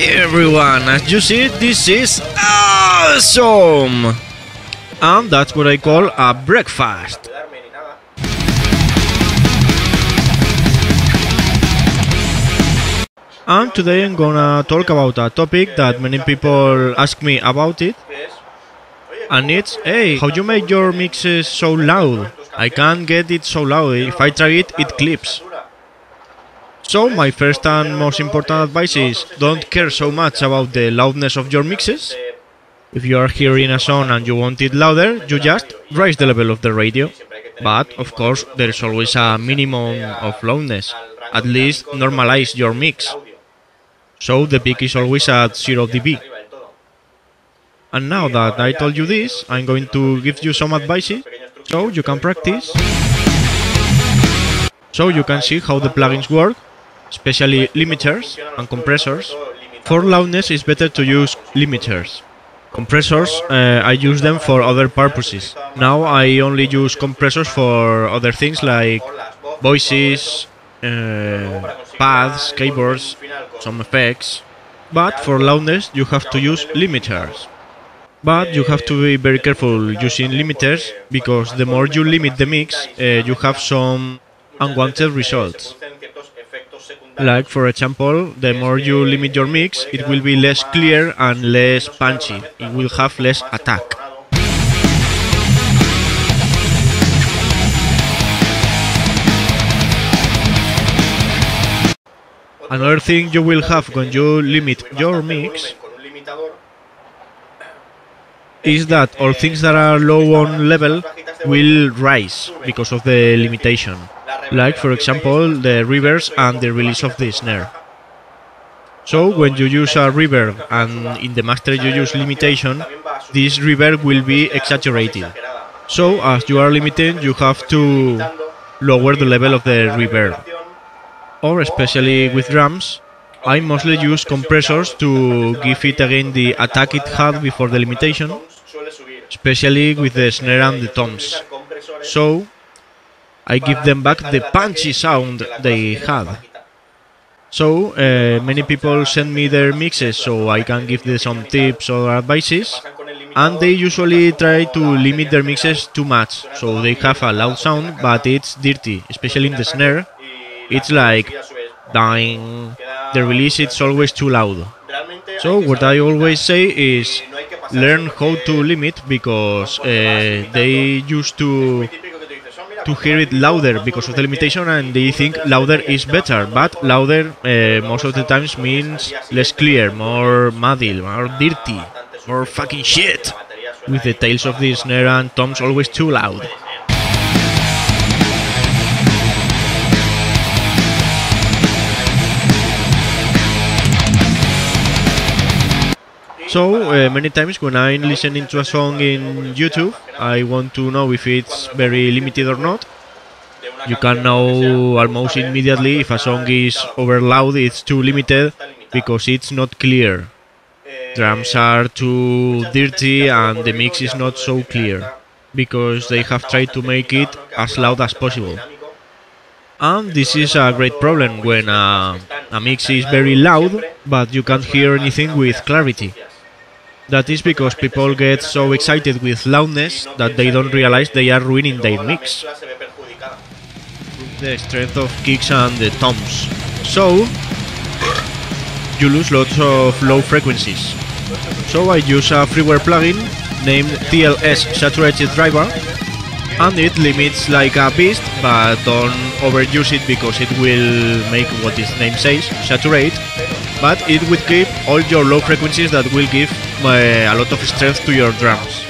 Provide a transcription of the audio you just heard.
Hey everyone, as you see, this is awesome! And that's what I call a breakfast. And today I'm gonna talk about a topic that many people ask me about it. And it's, hey, how you make your mixes so loud? I can't get it so loud. If I try it, it clips. So my first and most important advice is don't care so much about the loudness of your mixes. If you are hearing a song and you want it louder, you just raise the level of the radio. But of course there is always a minimum of loudness. At least normalize your mix. So the peak is always at 0 dB. And now that I told you this, I'm going to give you some advices so you can practice. So you can see how the plugins work, especially limiters and compressors. For loudness it's better to use limiters. Compressors, I use them for other purposes. Now I only use compressors for other things like voices, pads, keyboards, some effects. But for loudness you have to use limiters. But you have to be very careful using limiters, because the more you limit the mix, you have some unwanted results. Like for example, the more you limit your mix, it will be less clear and less punchy. It will have less attack. Another thing you will have when you limit your mix is that all things that are low on level will rise because of the limitation. Like for example the reverbs and the release of the snare. So when you use a reverb and in the master you use limitation, this reverb will be exaggerated. So as you are limiting, you have to lower the level of the reverb. Or especially with drums, I mostly use compressors to give it again the attack it had before the limitation, especially with the snare and the toms. So I give them back the punchy sound they had. So many people send me their mixes so I can give them some tips or advices, and they usually try to limit their mixes too much, so they have a loud sound but it's dirty, especially in the snare. It's like dying. The release is always too loud. So what I always say is learn how to limit, because they used to hear it louder because of the limitation and they think louder is better, but louder most of the times means less clear, more muddy, more dirty, more fucking shit, with the tails of the snare and toms always too loud. So many times when I'm listening to a song in YouTube, I want to know if it's very limited or not. You can know almost immediately if a song is over loud, it's too limited, because it's not clear. Drums are too dirty and the mix is not so clear, because they have tried to make it as loud as possible. And this is a great problem when a mix is very loud but you can't hear anything with clarity. That is because people get so excited with loudness that they don't realize they are ruining their mix. The strength of kicks and the toms. So you lose lots of low frequencies. So I use a freeware plugin named TLS Saturated Driver, and it limits like a beast, but don't overuse it because it will make what its name says, saturate. But it will keep all your low frequencies that will give a lot of strength to your drums.